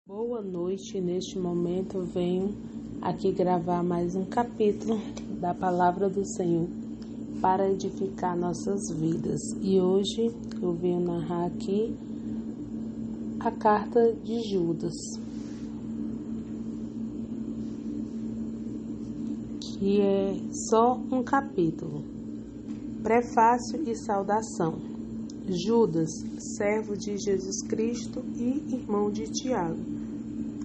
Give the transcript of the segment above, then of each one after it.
Boa noite, neste momento eu venho aqui gravar mais um capítulo da Palavra do Senhor para edificar nossas vidas. E hoje eu venho narrar aqui a carta de Judas, que é só um capítulo. Prefácio e saudação. Judas, servo de Jesus Cristo e irmão de Tiago,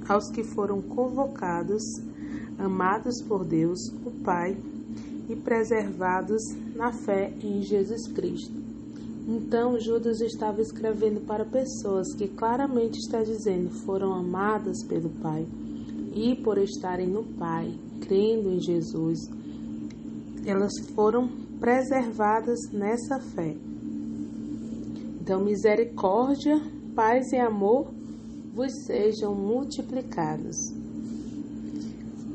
aos que foram convocados, amados por Deus, o Pai, e preservados na fé em Jesus Cristo. Então, Judas estava escrevendo para pessoas que claramente está dizendo foram amadas pelo Pai, e por estarem no Pai, crendo em Jesus, elas foram preservadas nessa fé. Então, misericórdia, paz e amor vos sejam multiplicados.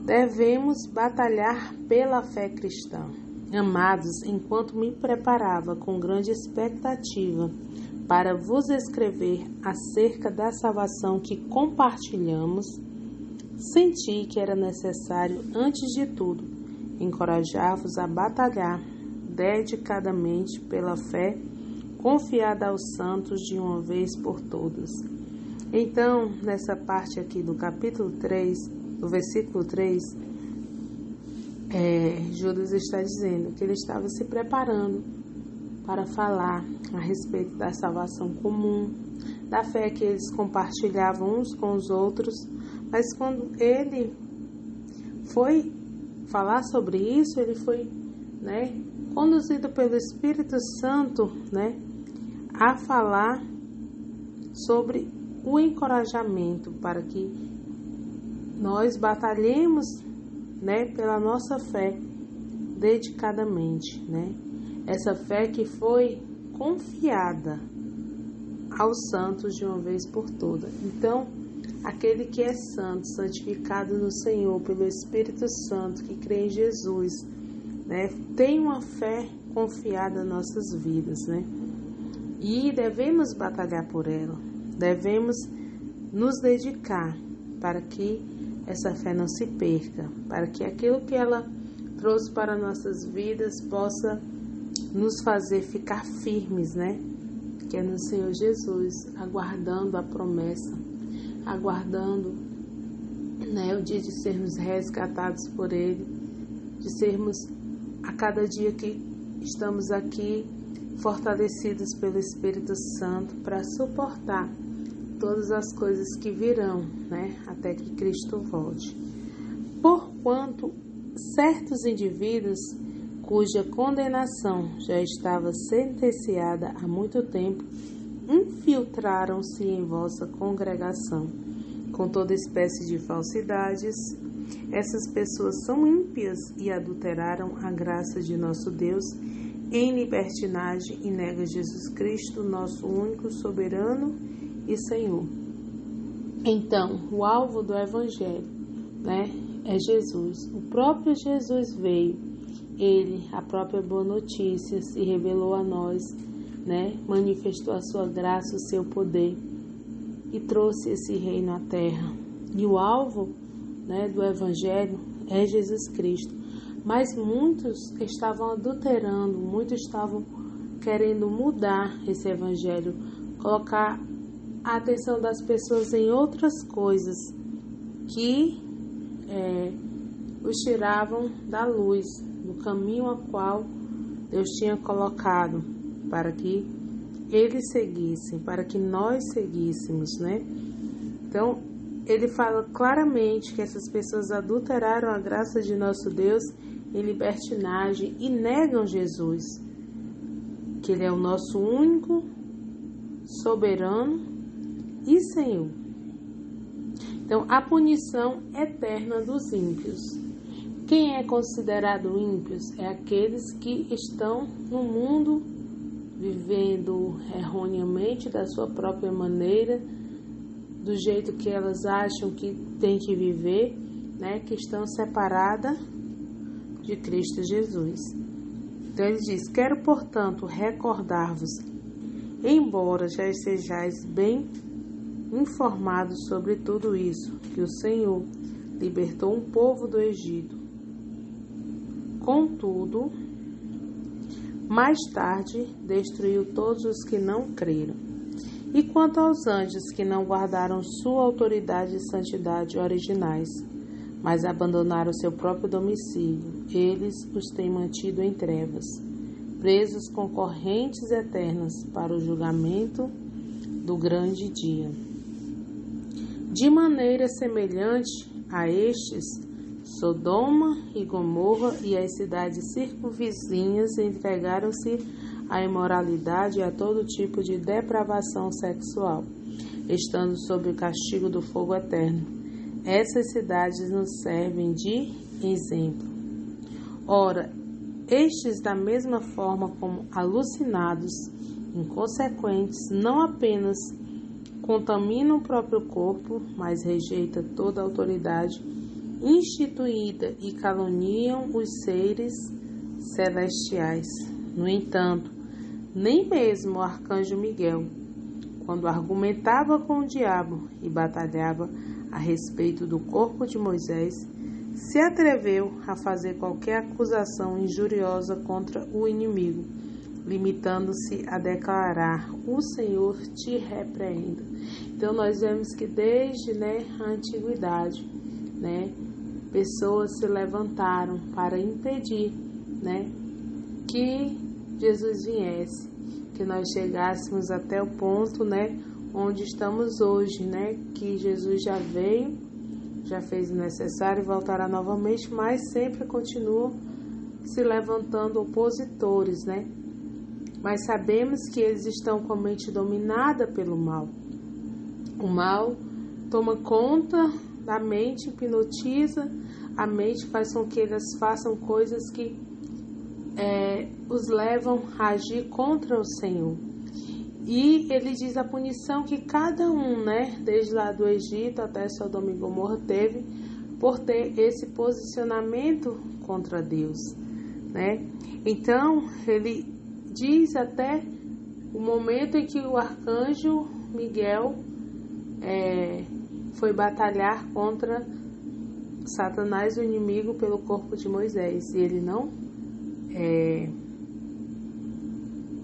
Devemos batalhar pela fé cristã. Amados, enquanto me preparava com grande expectativa para vos escrever acerca da salvação que compartilhamos, senti que era necessário, antes de tudo, encorajar-vos a batalhar dedicadamente pela fé confiada aos santos de uma vez por todas. Então, nessa parte aqui do capítulo 3, do versículo 3, Judas está dizendo que ele estava se preparando para falar a respeito da salvação comum, da fé que eles compartilhavam uns com os outros, mas quando ele foi falar sobre isso, ele foi, conduzido pelo Espírito Santo, a falar sobre o encorajamento para que nós batalhemos, pela nossa fé dedicadamente, Essa fé que foi confiada aos santos de uma vez por todas. Então, aquele que é santo, santificado no Senhor pelo Espírito Santo, que crê em Jesus, tem uma fé confiada nas nossas vidas, E devemos batalhar por ela, devemos nos dedicar para que essa fé não se perca, para que aquilo que ela trouxe para nossas vidas possa nos fazer ficar firmes, Que é no Senhor Jesus, aguardando a promessa, aguardando, o dia de sermos resgatados por Ele, de sermos a cada dia que estamos aqui fortalecidos pelo Espírito Santo para suportar todas as coisas que virão, até que Cristo volte. Porquanto certos indivíduos cuja condenação já estava sentenciada há muito tempo, infiltraram-se em vossa congregação com toda espécie de falsidades. Essas pessoas são ímpias e adulteraram a graça de nosso Deus em libertinagem e negam Jesus Cristo, nosso único soberano e Senhor. Então, o alvo do Evangelho, é Jesus. O próprio Jesus veio, Ele, a própria boa notícia, se revelou a nós, manifestou a sua graça, o seu poder e trouxe esse reino à terra. E o alvo, do Evangelho é Jesus Cristo. Mas muitos estavam adulterando, muitos estavam querendo mudar esse Evangelho, colocar a atenção das pessoas em outras coisas que os tiravam da luz, do caminho a qual Deus tinha colocado para que eles seguissem, para que nós seguíssemos, Então, ele fala claramente que essas pessoas adulteraram a graça de nosso Deus em libertinagem e negam Jesus, que Ele é o nosso único, soberano e Senhor. Então, a punição eterna dos ímpios. Quem é considerado ímpios? É aqueles que estão no mundo vivendo erroneamente da sua própria maneira, do jeito que elas acham que tem que viver, que estão separadas de Cristo Jesus. Então ele diz: quero, portanto, recordar-vos, embora já estejais bem informados sobre tudo isso, que o Senhor libertou um povo do Egito. Contudo, mais tarde destruiu todos os que não creram. E quanto aos anjos que não guardaram sua autoridade e santidade originais, mas abandonaram seu próprio domicílio, eles os têm mantido em trevas, presos com correntes eternas para o julgamento do grande dia. De maneira semelhante a estes, Sodoma e Gomorra e as cidades circunvizinhas entregaram-se à imoralidade e a todo tipo de depravação sexual, estando sob o castigo do fogo eterno. Essas cidades nos servem de exemplo. Ora, estes, da mesma forma como alucinados, inconsequentes, não apenas contaminam o próprio corpo, mas rejeitam toda a autoridade instituída e caluniam os seres celestiais. No entanto, nem mesmo o arcanjo Miguel, quando argumentava com o diabo e batalhava a respeito do corpo de Moisés, se atreveu a fazer qualquer acusação injuriosa contra o inimigo, limitando-se a declarar: o Senhor te repreenda. Então nós vemos que desde a antiguidade, pessoas se levantaram para impedir, que Jesus viesse, que nós chegássemos até o ponto, onde estamos hoje, que Jesus já veio, já fez o necessário e voltará novamente, mas sempre continuam se levantando opositores, Mas sabemos que eles estão com a mente dominada pelo mal. O mal toma conta da mente, hipnotiza a mente, faz com que eles façam coisas que os levam a agir contra o Senhor. E ele diz a punição que cada um, desde lá do Egito até Sodoma e Gomorra, teve por ter esse posicionamento contra Deus, Então, ele diz até o momento em que o arcanjo Miguel foi batalhar contra Satanás, o inimigo, pelo corpo de Moisés. E ele não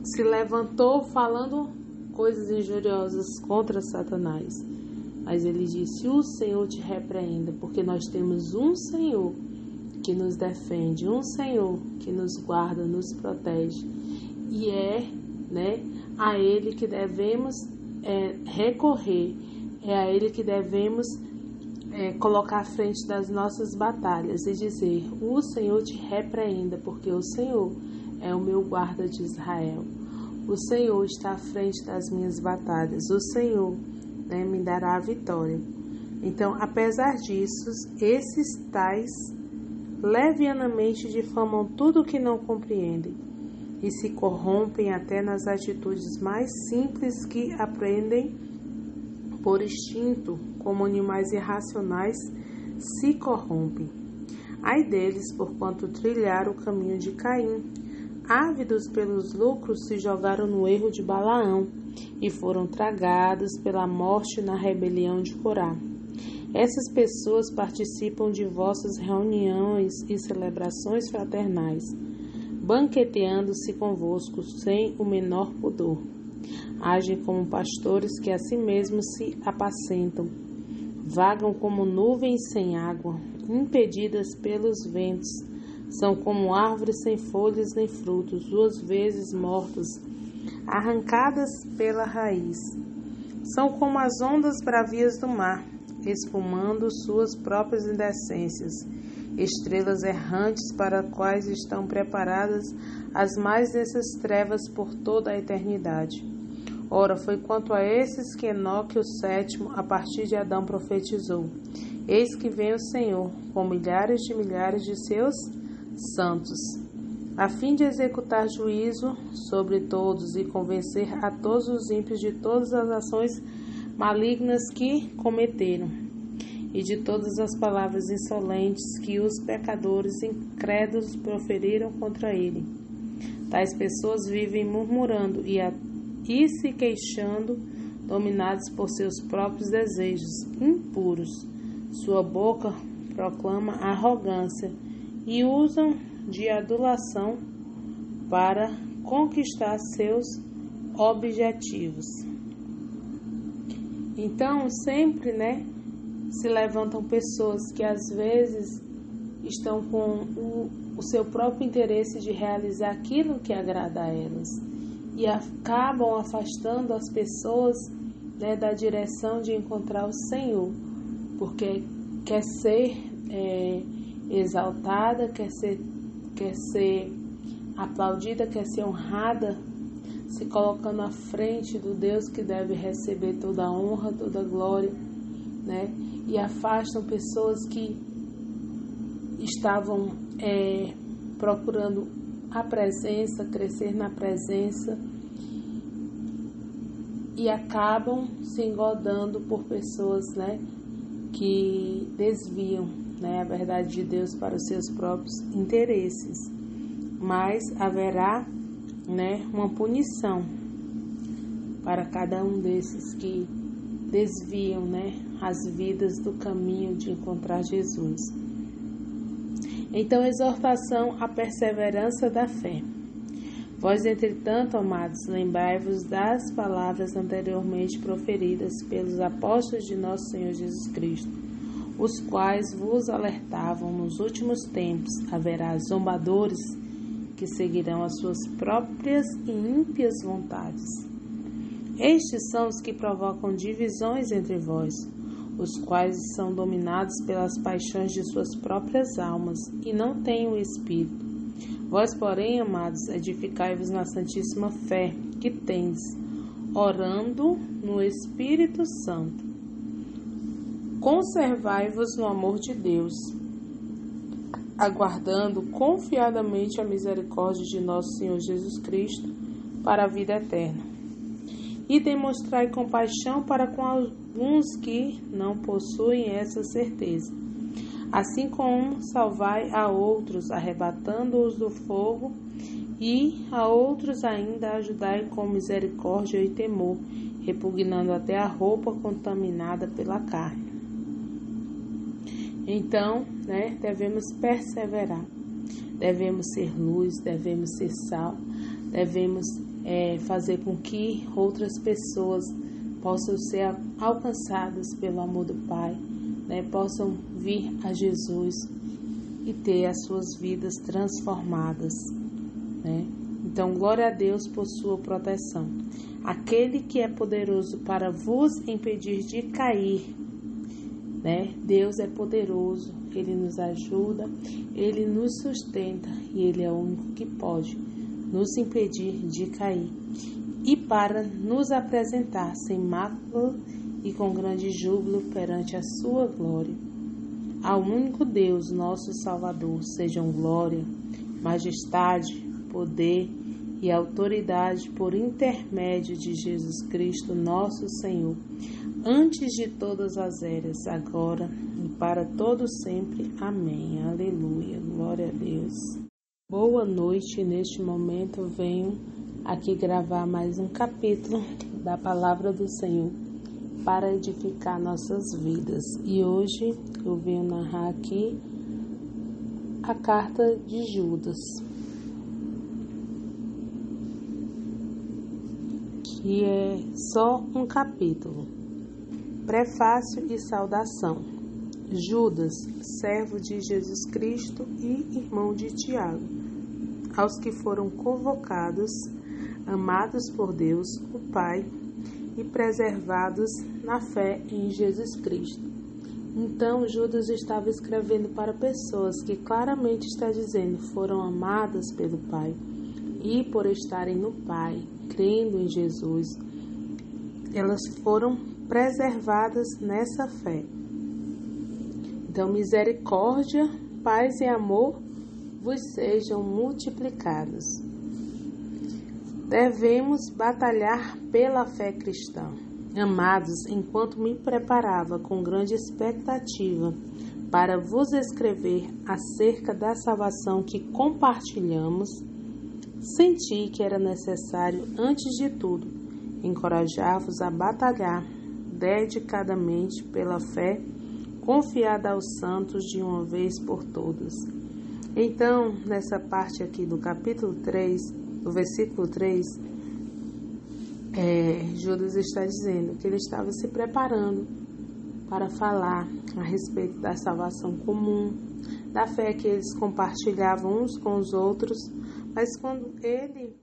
se levantou falando coisas injuriosas contra Satanás. Mas ele disse: o Senhor te repreenda, porque nós temos um Senhor que nos defende, um Senhor que nos guarda, nos protege. E a Ele que devemos recorrer, é a Ele que devemos colocar à frente das nossas batalhas e dizer: o Senhor te repreenda, porque o Senhor é o meu guarda de Israel. O Senhor está à frente das minhas batalhas. O Senhor me dará a vitória. Então, apesar disso, esses tais levianamente difamam tudo o que não compreendem e se corrompem até nas atitudes mais simples que aprendem por instinto, como animais irracionais se corrompem. Ai deles, porquanto trilharam o caminho de Caim. Ávidos pelos lucros, se jogaram no erro de Balaão e foram tragados pela morte na rebelião de Corá. Essas pessoas participam de vossas reuniões e celebrações fraternais, banqueteando-se convosco sem o menor pudor. Agem como pastores que a si mesmos se apacentam. Vagam como nuvens sem água, impedidas pelos ventos. São como árvores sem folhas nem frutos, 2 vezes mortas, arrancadas pela raiz. São como as ondas bravias do mar, espumando suas próprias indecências, estrelas errantes para as quais estão preparadas as mais densas trevas por toda a eternidade. Ora, foi quanto a esses que Enoque, o 7º, a partir de Adão, profetizou: eis que vem o Senhor, com milhares de seus santos, a fim de executar juízo sobre todos e convencer a todos os ímpios de todas as ações malignas que cometeram e de todas as palavras insolentes que os pecadores incrédulos proferiram contra ele. Tais pessoas vivem murmurando e se queixando dominados por seus próprios desejos impuros. Sua boca proclama arrogância e usam de adulação para conquistar seus objetivos. Então, sempre, se levantam pessoas que às vezes estão com o seu próprio interesse de realizar aquilo que agrada a elas e acabam afastando as pessoas, da direção de encontrar o Senhor, porque quer ser exaltada, quer ser aplaudida, quer ser honrada, se colocando à frente do Deus que deve receber toda a honra, toda a glória, e afastam pessoas que estavam procurando a presença, crescer na presença, e acabam se engodando por pessoas, que desviam, a verdade de Deus para os seus próprios interesses. Mas haverá, uma punição para cada um desses que desviam, as vidas do caminho de encontrar Jesus. Então, exortação à perseverança da fé. Vós, entretanto, amados, lembrai-vos das palavras anteriormente proferidas pelos apóstolos de nosso Senhor Jesus Cristo, os quais vos alertavam: nos últimos tempos haverá zombadores que seguirão as suas próprias e ímpias vontades. Estes são os que provocam divisões entre vós, os quais são dominados pelas paixões de suas próprias almas e não têm o Espírito. Vós, porém, amados, edificai-vos na santíssima fé que tendes, orando no Espírito Santo. Conservai-vos no amor de Deus, aguardando confiadamente a misericórdia de nosso Senhor Jesus Cristo para a vida eterna. E demonstrai compaixão para com alguns que não possuem essa certeza. Assim como salvai a outros, arrebatando-os do fogo, e a outros ainda ajudai com misericórdia e temor, repugnando até a roupa contaminada pela carne. Então, devemos perseverar, devemos ser luz, devemos ser sal, devemos fazer com que outras pessoas possam ser alcançadas pelo amor do Pai, possam vir a Jesus e ter as suas vidas transformadas. Então, glória a Deus por sua proteção. Aquele que é poderoso para vos impedir de cair, Deus é poderoso, Ele nos ajuda, Ele nos sustenta e Ele é o único que pode nos impedir de cair e para nos apresentar sem mácula e com grande júbilo perante a sua glória. Ao único Deus, nosso Salvador, sejam glória, majestade, poder e autoridade por intermédio de Jesus Cristo, nosso Senhor, antes de todas as eras, agora e para todo sempre. Amém. Aleluia. Glória a Deus. Boa noite. Neste momento venho aqui gravar mais um capítulo da Palavra do Senhor para edificar nossas vidas. E hoje eu venho narrar aqui a carta de Judas, que é só um capítulo. Prefácio e saudação. Judas, servo de Jesus Cristo e irmão de Tiago, aos que foram convocados, amados por Deus, o Pai, e preservados na fé em Jesus Cristo. Então, Judas estava escrevendo para pessoas que claramente está dizendo foram amadas pelo Pai, e por estarem no Pai, crendo em Jesus, elas foram preservadas nessa fé. Então, misericórdia, paz e amor vos sejam multiplicados. Devemos batalhar pela fé cristã. Amados, enquanto me preparava com grande expectativa para vos escrever acerca da salvação que compartilhamos, senti que era necessário, antes de tudo, encorajar-vos a batalhar dedicadamente pela fé confiada aos santos de uma vez por todas. Então, nessa parte aqui do capítulo 3, do versículo 3, Judas está dizendo que ele estava se preparando para falar a respeito da salvação comum, da fé que eles compartilhavam uns com os outros, mas quando ele